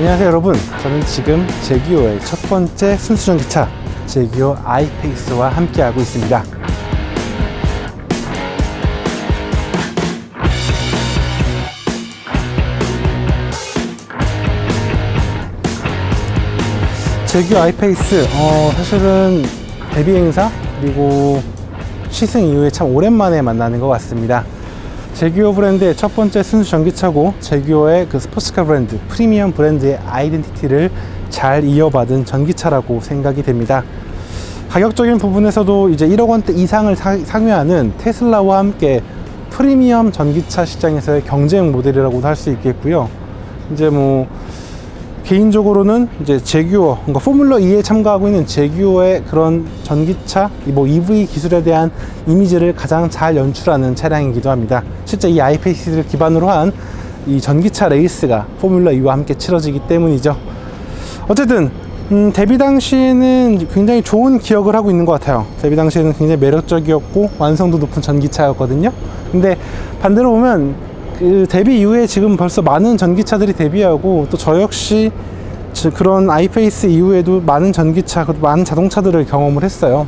안녕하세요 여러분, 저는 지금 제규어의 첫 번째 순수전기차 제규어 I-PACE와 함께하고 있습니다. 제규어 I-PACE, 사실은 데뷔 행사 그리고 시승 이후에 참 오랜만에 만나는 것 같습니다. 제규어 브랜드의 첫 번째 순수 전기차고 제규어의 그 스포츠카 브랜드, 프리미엄 브랜드의 아이덴티티를 잘 이어받은 전기차라고 생각이 됩니다. 가격적인 부분에서도 이제 1억 원대 이상을 상회하는 테슬라와 함께 프리미엄 전기차 시장에서의 경쟁 모델이라고도 할 수 있겠고요. 이제 뭐 개인적으로는 이제 제규어, 그러니까 포뮬러 2에 참가하고 있는 제규어의 그런 전기차, 뭐 EV 기술에 대한 이미지를 가장 잘 연출하는 차량이기도 합니다. 실제 이 I-PACE를 기반으로 한 이 전기차 레이스가 포뮬러 2와 함께 치러지기 때문이죠. 어쨌든 데뷔 당시에는 굉장히 좋은 기억을 하고 있는 것 같아요. 데뷔 당시에는 굉장히 매력적이었고 완성도 높은 전기차였거든요. 근데 반대로 보면 그 데뷔 이후에 지금 벌써 많은 전기차들이 데뷔하고 또 저 역시 그런 I-PACE 이후에도 많은 전기차, 많은 자동차들을 경험을 했어요.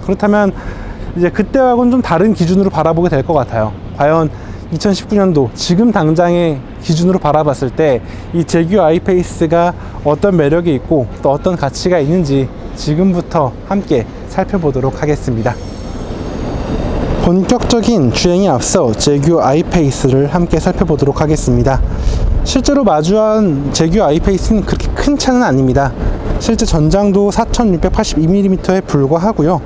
그렇다면 이제 그때하고는 좀 다른 기준으로 바라보게 될 것 같아요. 과연 2019년도 지금 당장의 기준으로 바라봤을 때 이 제규어 I-PACE가 어떤 매력이 있고 또 어떤 가치가 있는지 지금부터 함께 살펴보도록 하겠습니다. 본격적인 주행에 앞서 제규어 I-PACE를 함께 살펴보도록 하겠습니다. 실제로 마주한 제규어 I-PACE는 그렇게 큰 차는 아닙니다. 실제 전장도 4682mm에 불과하고요.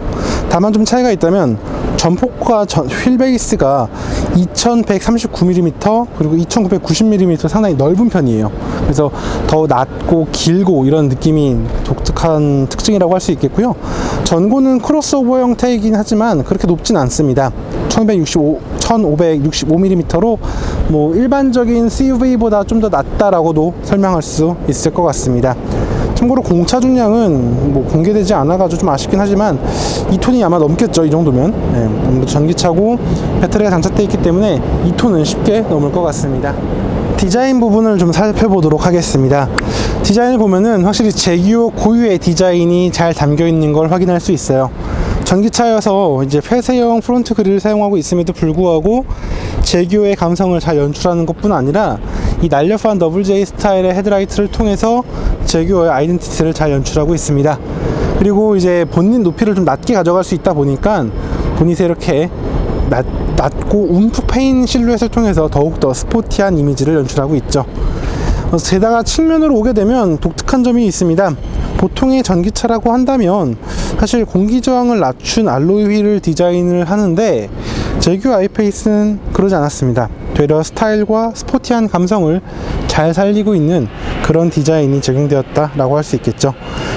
다만 좀 차이가 있다면 전폭과 휠 베이스가 2139mm 그리고 2990mm 상당히 넓은 편이에요. 그래서 더 낮고 길고 이런 느낌이 독특한 특징이라고 할 수 있겠고요. 전고는 크로스오버 형태이긴 하지만 그렇게 높진 않습니다. 1565mm로 뭐 일반적인 CUV보다 좀 더 낮다라고도 설명할 수 있을 것 같습니다. 참고로 공차 중량은 뭐 공개되지 않아가지고 좀 아쉽긴 하지만 2톤이 아마 넘겠죠. 이 정도면. 아무래도 전기차고 배터리가 장착되어 있기 때문에 2톤은 쉽게 넘을 것 같습니다. 디자인 부분을 좀 살펴보도록 하겠습니다. 디자인을 보면은 확실히 제규어 고유의 디자인이 잘 담겨 있는 걸 확인할 수 있어요. 전기차여서 이제 폐쇄형 프론트 그릴을 사용하고 있음에도 불구하고 제규어의 감성을 잘 연출하는 것뿐 아니라 이 날렵한 WJ 스타일의 헤드라이트를 통해서 제규어의 아이덴티티를 잘 연출하고 있습니다. 그리고 이제 본닛 높이를 좀 낮게 가져갈 수 있다 보니까 본닛에 이렇게 낮고 움푹 패인 실루엣을 통해서 더욱더 스포티한 이미지를 연출하고 있죠. 게다가 측면으로 오게 되면 독특한 점이 있습니다. 보통의 전기차라고 한다면 사실 공기저항을 낮춘 알로이 휠을 디자인을 하는데 제규어 I-PACE는 그러지 않았습니다. 되려 스타일과 스포티한 감성을 잘 살리고 있는 그런 디자인이 적용되었다라고 할 수 있겠죠.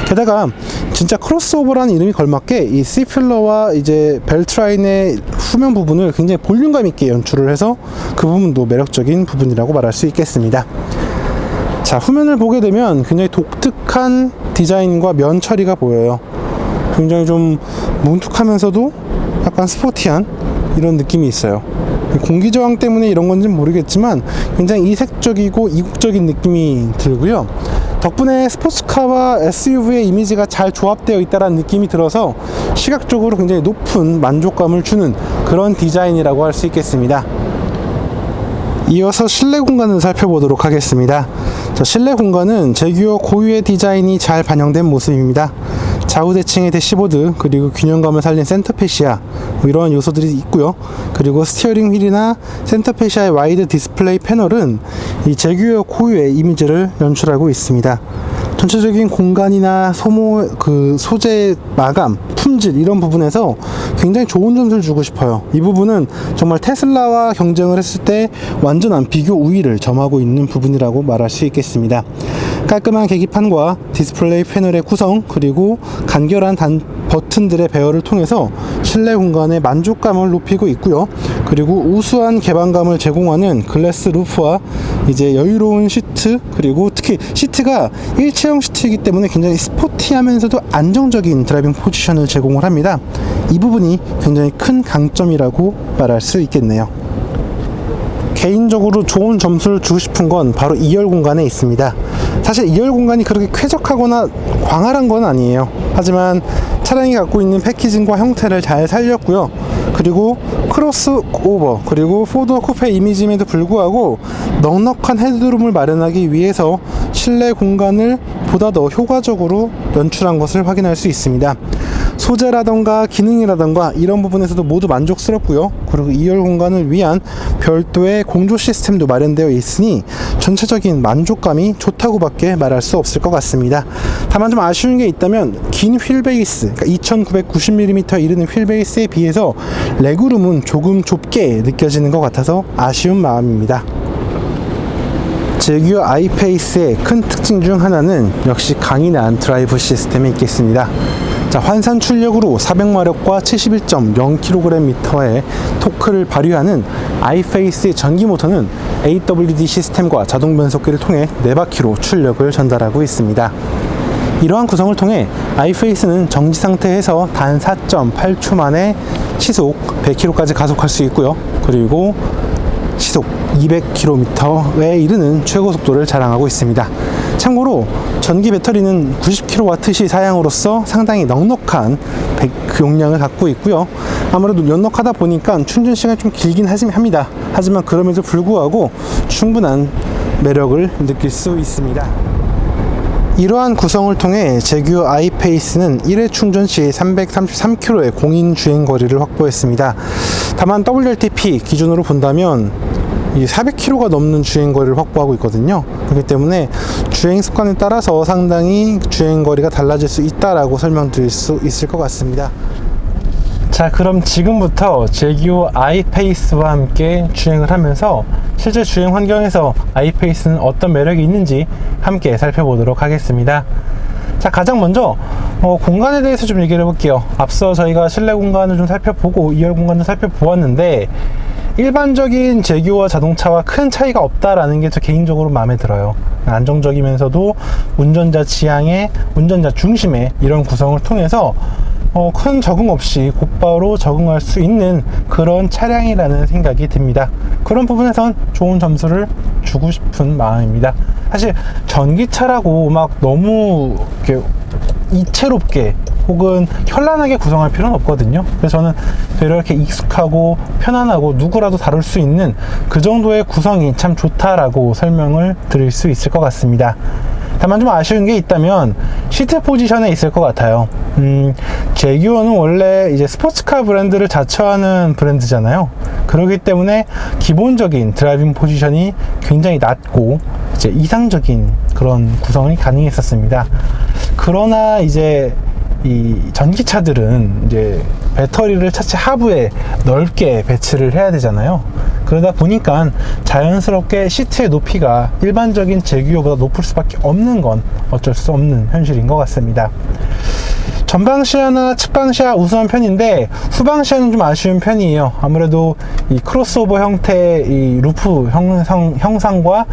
게다가 진짜 크로스오버라는 이름이 걸맞게 이 C필러와 이제 벨트 라인의 후면 부분을 굉장히 볼륨감 있게 연출을 해서 그 부분도 매력적인 부분이라고 말할 수 있겠습니다. 자, 후면을 보게 되면 굉장히 독특한 디자인과 면 처리가 보여요. 굉장히 좀 뭉툭하면서도 약간 스포티한 이런 느낌이 있어요. 공기저항 때문에 이런 건지는 모르겠지만 굉장히 이색적이고 이국적인 느낌이 들고요. 덕분에 스포츠카와 SUV의 이미지가 잘 조합되어 있다는 느낌이 들어서 시각적으로 굉장히 높은 만족감을 주는 그런 디자인이라고 할 수 있겠습니다. 이어서 실내 공간을 살펴보도록 하겠습니다. 자, 실내 공간은 제규어 고유의 디자인이 잘 반영된 모습입니다. 좌우 대칭의 대시보드, 그리고 균형감을 살린 센터페시아, 뭐 이러한 요소들이 있고요. 그리고 스티어링 휠이나 센터페시아의 와이드 디스플레이 패널은 이 제규어 고유의 이미지를 연출하고 있습니다. 전체적인 공간이나 소재 마감, 품질 이런 부분에서 굉장히 좋은 점수를 주고 싶어요. 이 부분은 정말 테슬라와 경쟁을 했을 때 완전한 비교 우위를 점하고 있는 부분이라고 말할 수 있겠습니다. 깔끔한 계기판과 디스플레이 패널의 구성, 그리고 간결한 버튼들의 배열을 통해서 실내 공간의 만족감을 높이고 있고요. 그리고 우수한 개방감을 제공하는 글래스 루프와 이제 여유로운 시트, 그리고 특히 시트가 일체형 시트이기 때문에 굉장히 스포티하면서도 안정적인 드라이빙 포지션을 제공을 합니다. 이 부분이 굉장히 큰 강점이라고 말할 수 있겠네요. 개인적으로 좋은 점수를 주고 싶은 건 바로 2열 공간에 있습니다. 사실 2열 공간이 그렇게 쾌적하거나 광활한 건 아니에요. 하지만 차량이 갖고 있는 패키징과 형태를 잘 살렸고요. 그리고 크로스오버 그리고 4도어 쿠페 이미지임에도 불구하고 넉넉한 헤드룸을 마련하기 위해서 실내 공간을 보다 더 효과적으로 연출한 것을 확인할 수 있습니다. 소재라던가 기능이라던가 이런 부분에서도 모두 만족스럽고요. 그리고 2열 공간을 위한 별도의 공조 시스템도 마련되어 있으니 전체적인 만족감이 좋다고 밖에 말할 수 없을 것 같습니다. 다만 좀 아쉬운 게 있다면 긴 휠베이스, 그러니까 2990mm에 이르는 휠베이스에 비해서 레그룸은 조금 좁게 느껴지는 것 같아서 아쉬운 마음입니다. 제규어 I-PACE의 큰 특징 중 하나는 역시 강인한 드라이브 시스템이 있겠습니다. 자, 환산 출력으로 400마력과 71.0kgm의 토크를 발휘하는 I-PACE의 전기 모터는 AWD 시스템과 자동 변속기를 통해 4바퀴로 출력을 전달하고 있습니다. 이러한 구성을 통해 I-PACE는 정지 상태에서 단 4.8초 만에 시속 100km까지 가속할 수 있고요. 그리고 시속 200km에 이르는 최고 속도를 자랑하고 있습니다. 참고로 전기 배터리는 90kWh 사양으로서 상당히 넉넉한 그 용량을 갖고 있고요. 아무래도 넉넉하다 보니까 충전 시간이 좀 길긴 합니다. 하지만 그럼에도 불구하고 충분한 매력을 느낄 수 있습니다. 이러한 구성을 통해 제규어 I-PACE는 1회 충전 시 333km의 공인 주행 거리를 확보했습니다. 다만 WLTP 기준으로 본다면 400km가 넘는 주행거리를 확보하고 있거든요. 그렇기 때문에 주행 습관에 따라서 상당히 주행거리가 달라질 수 있다라고 설명드릴 수 있을 것 같습니다. 자, 그럼 지금부터 제규어 I-PACE와 함께 주행을 하면서 실제 주행 환경에서 I-PACE는 어떤 매력이 있는지 함께 살펴보도록 하겠습니다. 자, 가장 먼저 공간에 대해서 좀 얘기를 해볼게요. 앞서 저희가 실내 공간을 좀 살펴보고 2열 공간도 살펴보았는데 일반적인 제규어 자동차와 큰 차이가 없다라는 게 저 개인적으로 마음에 들어요. 안정적이면서도 운전자 지향에, 운전자 중심의 이런 구성을 통해서 큰 적응 없이 곧바로 적응할 수 있는 그런 차량이라는 생각이 듭니다. 그런 부분에선 좋은 점수를 주고 싶은 마음입니다. 사실 전기차라고 막 너무 이렇게 이채롭게 혹은 현란하게 구성할 필요는 없거든요. 그래서 저는 되려 이렇게 익숙하고 편안하고 누구라도 다룰 수 있는 그 정도의 구성이 참 좋다라고 설명을 드릴 수 있을 것 같습니다. 다만 좀 아쉬운 게 있다면 시트 포지션에 있을 것 같아요. 제규어는 원래 이제 스포츠카 브랜드를 자처하는 브랜드잖아요. 그렇기 때문에 기본적인 드라이빙 포지션이 굉장히 낮고 이제 이상적인 그런 구성이 가능했었습니다. 그러나 이제 이 전기차들은 이제 배터리를 차체 하부에 넓게 배치를 해야 되잖아요. 그러다 보니까 자연스럽게 시트의 높이가 일반적인 제규어보다 높을 수밖에 없는 건 어쩔 수 없는 현실인 것 같습니다. 전방 시야나 측방 시야 우수한 편인데 후방 시야는 좀 아쉬운 편이에요. 아무래도 이 크로스오버 형태의 이 루프 형상과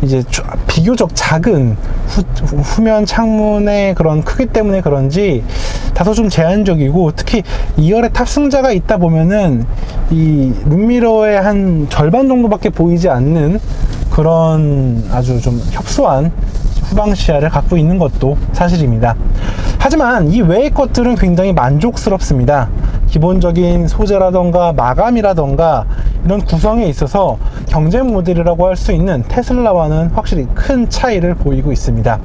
이제 비교적 작은 후면 창문의 그런 크기 때문에 그런지 다소 좀 제한적이고, 특히 2열에 탑승자가 있다 보면은 이 룸미러의 한 절반 정도밖에 보이지 않는 그런 아주 좀 협소한 후방 시야를 갖고 있는 것도 사실입니다. 하지만 이 외의 것들은 굉장히 만족스럽습니다. 기본적인 소재라던가 마감이라던가 이런 구성에 있어서 경쟁 모델이라고 할 수 있는 테슬라와는 확실히 큰 차이를 보이고 있습니다.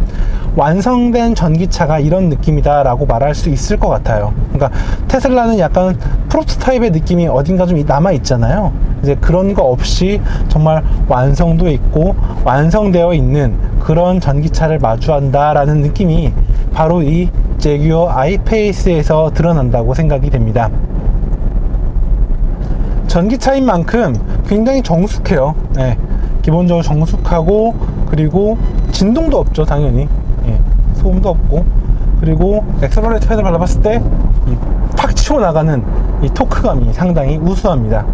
완성된 전기차가 이런 느낌이다 라고 말할 수 있을 것 같아요. 그러니까 테슬라는 약간 프로토타입의 느낌이 어딘가 좀 남아 있잖아요. 이제 그런 거 없이 정말 완성도 있고 완성되어 있는 그런 전기차를 마주한다 라는 느낌이 바로 이 제규어 I-PACE에서 드러난다고 생각이 됩니다. 전기차인 만큼 굉장히 정숙해요. 네, 기본적으로 정숙하고, 그리고 진동도 없죠, 당연히. 예, 소음도 없고, 그리고 엑셀러레이터 페달 밟았을 때 팍 치고 나가는 이 토크감이 상당히 우수합니다.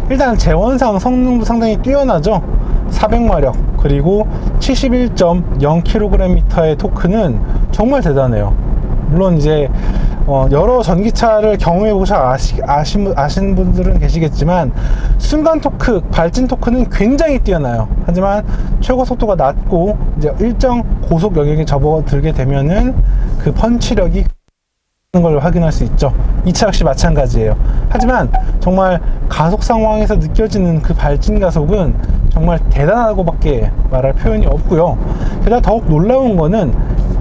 일단 제원상 성능도 상당히 뛰어나죠. 400마력 그리고 71.0kgm의 토크는 정말 대단해요. 물론 이제 여러 전기차를 경험해보셔 아시는 분들은 계시겠지만 순간 토크, 발진 토크는 굉장히 뛰어나요. 하지만 최고 속도가 낮고 이제 일정 고속 영역에 접어들게 되면은 그 펀치력이 걸 확인할 수 있죠. 이 차 역시 마찬가지예요. 하지만 정말 가속 상황에서 느껴지는 그 발진 가속은 정말 대단하다고밖에 말할 표현이 없고요. 게다가 더욱 놀라운 거는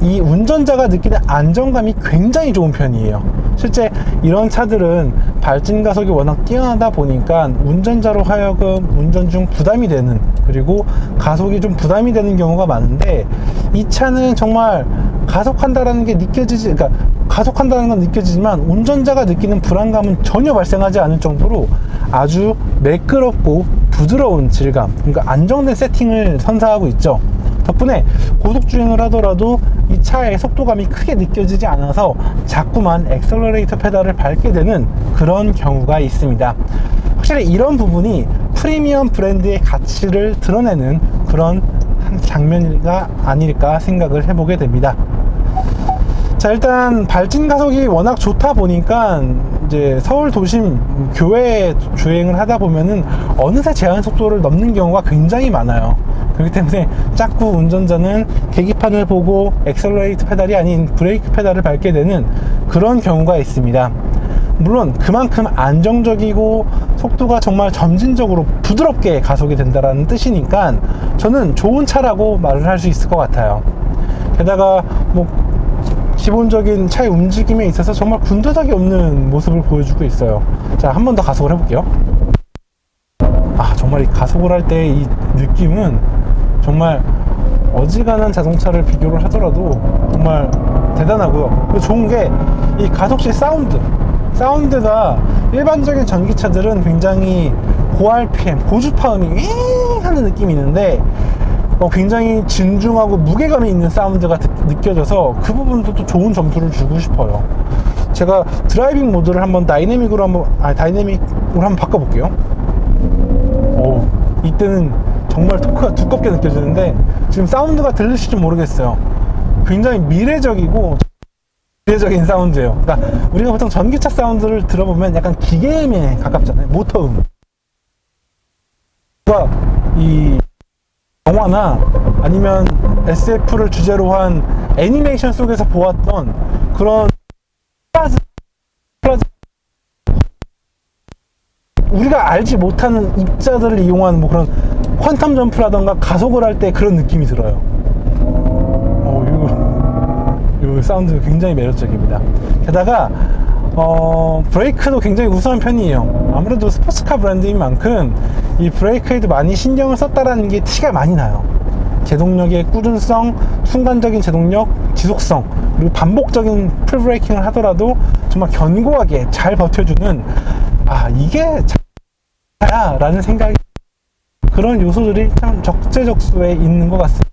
이 운전자가 느끼는 안정감이 굉장히 좋은 편이에요. 실제 이런 차들은 발진 가속이 워낙 뛰어나다 보니까 운전자로 하여금 운전 중 부담이 되는, 그리고 가속이 좀 부담이 되는 경우가 많은데, 이 차는 정말 가속한다는 게 느껴지지, 그러니까 가속한다는 건 느껴지지만 운전자가 느끼는 불안감은 전혀 발생하지 않을 정도로 아주 매끄럽고 부드러운 질감, 그러니까 안정된 세팅을 선사하고 있죠. 덕분에 고속주행을 하더라도 이 차의 속도감이 크게 느껴지지 않아서 자꾸만 액셀러레이터 페달을 밟게 되는 그런 경우가 있습니다. 확실히 이런 부분이 프리미엄 브랜드의 가치를 드러내는 그런 한 장면이 아닐까 생각을 해보게 됩니다. 자, 일단 발진 가속이 워낙 좋다 보니까 이제 서울 도심 교외 주행을 하다 보면은 어느새 제한 속도를 넘는 경우가 굉장히 많아요. 그렇기 때문에 자꾸 운전자는 계기판을 보고 액셀러레이터 페달이 아닌 브레이크 페달을 밟게 되는 그런 경우가 있습니다. 물론 그만큼 안정적이고 속도가 정말 점진적으로 부드럽게 가속이 된다는 뜻이니까 저는 좋은 차라고 말을 할 수 있을 것 같아요. 게다가 뭐 기본적인 차의 움직임에 있어서 정말 군더더기 없는 모습을 보여주고 있어요. 자, 한 번 더 가속을 해볼게요. 정말 이 가속을 할 때 이 느낌은 정말 어지간한 자동차를 비교를 하더라도 정말 대단하고요. 좋은 게 이 가속 시 사운드가 일반적인 전기차들은 굉장히 고 RPM, 고주파음이 윙 하는 느낌이 있는데 굉장히 진중하고 무게감이 있는 사운드가 느껴져서 그 부분도 또 좋은 점수를 주고 싶어요. 제가 드라이빙 모드를 한번 다이내믹으로 한번 바꿔볼게요. 이때는 정말 토크가 두껍게 느껴지는데 지금 사운드가 들리실지 모르겠어요. 굉장히 미래적인 사운드예요. 그러니까 우리가 보통 전기차 사운드를 들어보면 약간 기계음에 가깝잖아요. 모터음. 이 영화나 아니면 SF를 주제로 한 애니메이션 속에서 보았던 그런 우리가 알지 못하는 입자들을 이용한 뭐 그런 퀀텀 점프라던가 가속을 할 때 그런 느낌이 들어요. 이 사운드 굉장히 매력적입니다. 게다가 브레이크도 굉장히 우수한 편이에요. 아무래도 스포츠카 브랜드인 만큼 이 브레이크에도 많이 신경을 썼다라는 게 티가 많이 나요. 제동력의 꾸준성, 순간적인 제동력, 지속성, 그리고 반복적인 풀브레이킹을 하더라도 정말 견고하게 잘 버텨주는 이게 차야 라는 생각이, 그런 요소들이 참 적재적소에 있는 것 같습니다.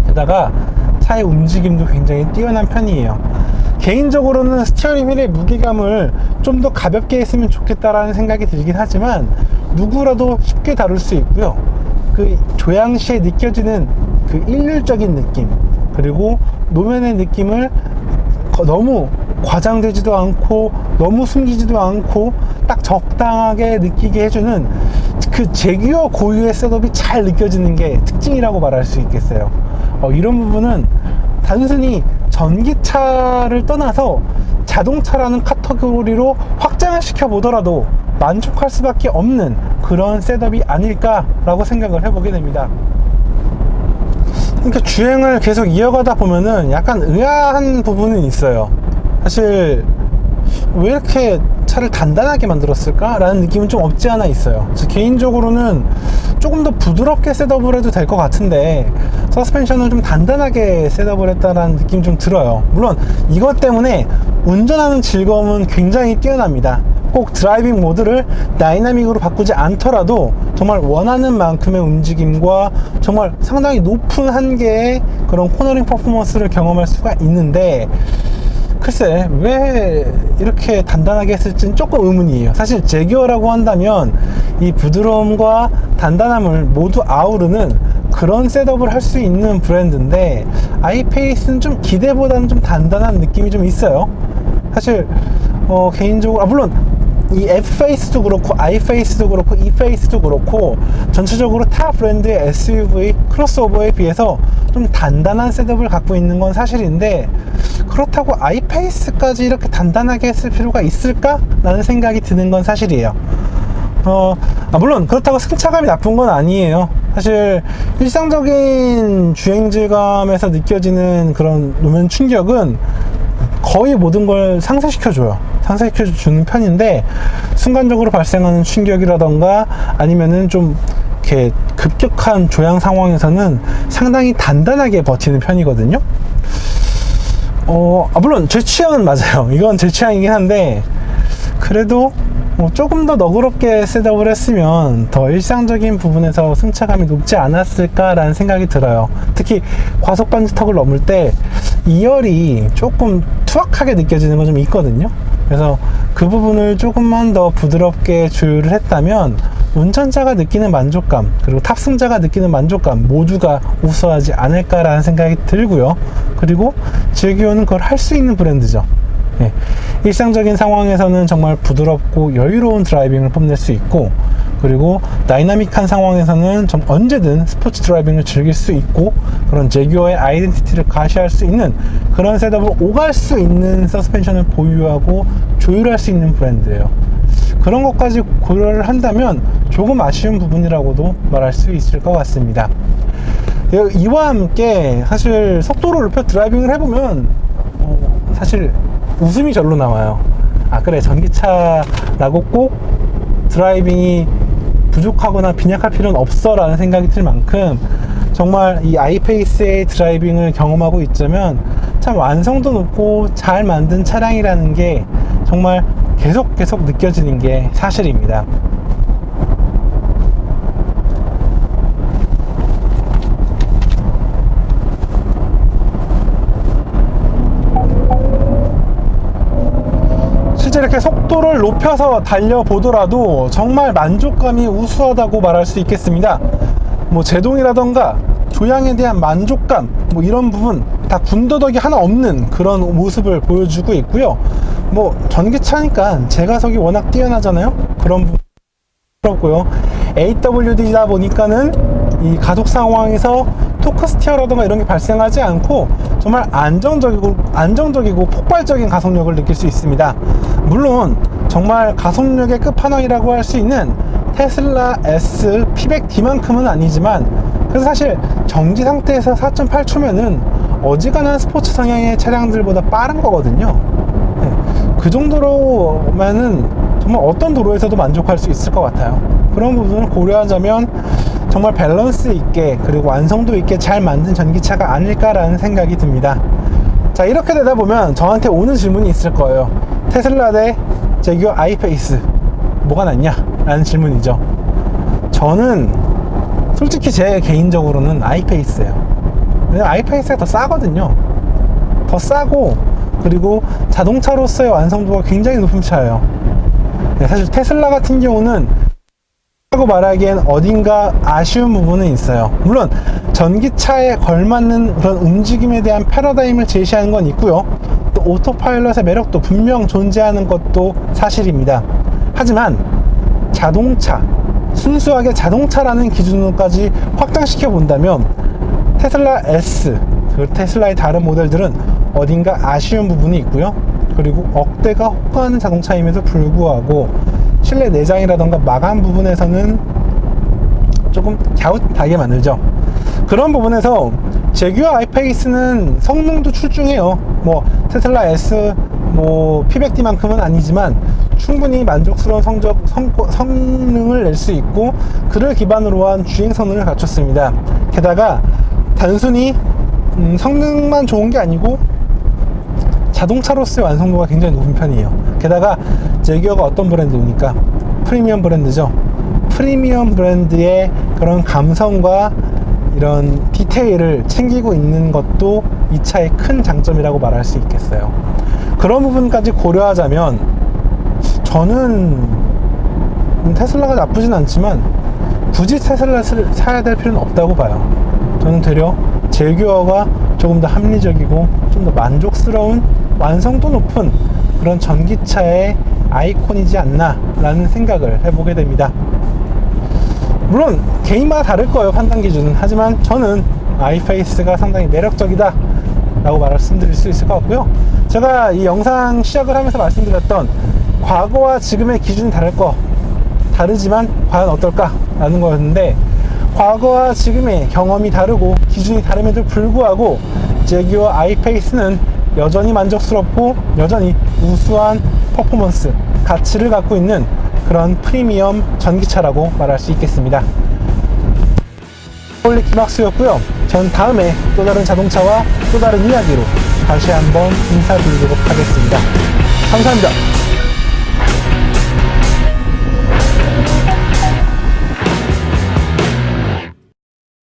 게다가 차의 움직임도 굉장히 뛰어난 편이에요. 개인적으로는 스티어링 휠의 무게감을 좀 더 가볍게 했으면 좋겠다라는 생각이 들긴 하지만 누구라도 쉽게 다룰 수 있고요. 그 조향 시에 느껴지는 그 일률적인 느낌, 그리고 노면의 느낌을 너무 과장되지도 않고 너무 숨기지도 않고 딱 적당하게 느끼게 해주는 그 제규어 고유의 셋업이 잘 느껴지는 게 특징이라고 말할 수 있겠어요. 이런 부분은 단순히 전기차를 떠나서 자동차라는 카테고리로 확장을 시켜보더라도 만족할 수밖에 없는 그런 셋업이 아닐까라고 생각을 해보게 됩니다. 그러니까 주행을 계속 이어가다 보면은 약간 의아한 부분은 있어요. 사실 왜 이렇게 차를 단단하게 만들었을까? 라는 느낌은 좀 없지 않아 있어요. 개인적으로는 조금 더 부드럽게 셋업을 해도 될 것 같은데 서스펜션을 좀 단단하게 셋업을 했다라는 느낌이 좀 들어요. 물론 이것 때문에 운전하는 즐거움은 굉장히 뛰어납니다. 꼭 드라이빙 모드를 다이나믹으로 바꾸지 않더라도 정말 원하는 만큼의 움직임과 정말 상당히 높은 한계의 그런 코너링 퍼포먼스를 경험할 수가 있는데, 글쎄 왜 이렇게 단단하게 했을지는 조금 의문이에요. 사실 제규어라고 한다면 이 부드러움과 단단함을 모두 아우르는 그런 셋업을 할 수 있는 브랜드인데, iPace는 좀 기대보다는 좀 단단한 느낌이 좀 있어요. 사실 개인적으로 물론 이 F페이스도 그렇고 iFace도 그렇고 eFace도 그렇고 전체적으로 타 브랜드의 SUV 크로스오버에 비해서 좀 단단한 셋업을 갖고 있는 건 사실인데, 그렇다고 iPace까지 이렇게 단단하게 했을 필요가 있을까? 라는 생각이 드는 건 사실이에요. 물론 그렇다고 승차감이 나쁜 건 아니에요. 사실 일상적인 주행 질감에서 느껴지는 그런 노면 충격은 거의 모든 걸 상쇄시켜줘요. 상쇄시켜주는 편인데, 순간적으로 발생하는 충격이라던가 아니면은 좀 이렇게 급격한 조향 상황에서는 상당히 단단하게 버티는 편이거든요. 물론 제 취향은 맞아요. 이건 제 취향이긴 한데, 그래도 조금 더 너그럽게 셋업을 했으면 더 일상적인 부분에서 승차감이 높지 않았을까라는 생각이 들어요. 특히 과속 방지턱을 넘을 때 2열이 조금 투박하게 느껴지는 건 좀 있거든요. 그래서 그 부분을 조금만 더 부드럽게 조율을 했다면 운전자가 느끼는 만족감, 그리고 탑승자가 느끼는 만족감 모두가 우수하지 않을까라는 생각이 들고요. 그리고 제규어는 그걸 할 수 있는 브랜드죠. 네. 일상적인 상황에서는 정말 부드럽고 여유로운 드라이빙을 뽐낼 수 있고, 그리고 다이나믹한 상황에서는 언제든 스포츠 드라이빙을 즐길 수 있고, 그런 제규어의 아이덴티티를 가시할 수 있는 그런 셋업을 오갈 수 있는 서스펜션을 보유하고 조율할 수 있는 브랜드예요. 그런 것까지 고려를 한다면 조금 아쉬운 부분이라고도 말할 수 있을 것 같습니다. 이와 함께 사실 속도를 높여 드라이빙을 해보면 사실 웃음이 절로 나와요. 그래, 전기차라고 꼭 드라이빙이 부족하거나 빈약할 필요는 없어 라는 생각이 들 만큼, 정말 이 iPace의 드라이빙을 경험하고 있자면 참 완성도 높고 잘 만든 차량이라는 게 정말 계속 느껴지는 게 사실입니다. 실제 이렇게 속도를 높여서 달려보더라도 정말 만족감이 우수하다고 말할 수 있겠습니다. 제동이라던가 조향에 대한 만족감, 이런 부분 다 군더더기 하나 없는 그런 모습을 보여주고 있고요. 전기차니까 제가속이 워낙 뛰어나잖아요. 그런 부분 부럽고요. AWD다 보니까는 이 가속 상황에서 토크 스티어라던가 이런 게 발생하지 않고 정말 안정적이고 폭발적인 가속력을 느낄 수 있습니다. 물론 정말 가속력의 끝판왕이라고 할 수 있는 테슬라 S P100D만큼은 아니지만, 그래서 사실 정지 상태에서 4.8초면은 어지간한 스포츠 성향의 차량들보다 빠른 거거든요. 네, 그 정도로면은 정말 어떤 도로에서도 만족할 수 있을 것 같아요. 그런 부분을 고려하자면 정말 밸런스 있게 그리고 완성도 있게 잘 만든 전기차가 아닐까라는 생각이 듭니다. 자, 이렇게 되다 보면 저한테 오는 질문이 있을 거예요. 테슬라 대 제규어 iPace 뭐가 낫냐? 라는 질문이죠. 저는 솔직히 제 개인적으로는 iPace예요. 왜냐면 iPace가 더 싸거든요. 더 싸고, 그리고 자동차로서의 완성도가 굉장히 높은 차예요. 사실 테슬라 같은 경우는 라고 말하기엔 어딘가 아쉬운 부분은 있어요. 물론 전기차에 걸맞는 그런 움직임에 대한 패러다임을 제시하는 건 있고요. 또 오토파일럿의 매력도 분명 존재하는 것도 사실입니다. 하지만 자동차, 순수하게 자동차라는 기준으로까지 확장시켜 본다면 테슬라 S, 그리고 테슬라의 다른 모델들은 어딘가 아쉬운 부분이 있고요. 그리고 억대가 호가하는 자동차임에도 불구하고 실내 내장이라던가 마감 부분에서는 조금 갸웃하게 만들죠. 그런 부분에서 제규어 iPace는 성능도 출중해요. 테슬라 S P100D만큼은 아니지만 충분히 만족스러운 성능을 낼 수 있고, 그를 기반으로 한 주행 성능을 갖췄습니다. 게다가 단순히 성능만 좋은 게 아니고 자동차로서의 완성도가 굉장히 높은 편이에요. 게다가 제규어가 어떤 브랜드입니까? 프리미엄 브랜드죠. 프리미엄 브랜드의 그런 감성과 이런 디테일을 챙기고 있는 것도 이 차의 큰 장점이라고 말할 수 있겠어요. 그런 부분까지 고려하자면 저는 테슬라가 나쁘진 않지만 굳이 테슬라를 사야 될 필요는 없다고 봐요. 저는 되려 제규어가 조금 더 합리적이고 좀 더 만족스러운 완성도 높은 그런 전기차의 아이콘이지 않나 라는 생각을 해보게 됩니다. 물론 개인마다 다를 거예요, 판단 기준은. 하지만 저는 아이페이스가 상당히 매력적이다 라고 말씀드릴 수 있을 것 같고요. 제가 이 영상 시작을 하면서 말씀드렸던 과거와 지금의 기준이 다르지만 과연 어떨까 라는 거였는데, 과거와 지금의 경험이 다르고 기준이 다름에도 불구하고 제규어 아이페이스는 여전히 만족스럽고 여전히 우수한 퍼포먼스, 가치를 갖고 있는 그런 프리미엄 전기차라고 말할 수 있겠습니다. 홀리 김학수였고요. 전 다음에 또 다른 자동차와 또 다른 이야기로 다시 한번 인사드리도록 하겠습니다. 감사합니다.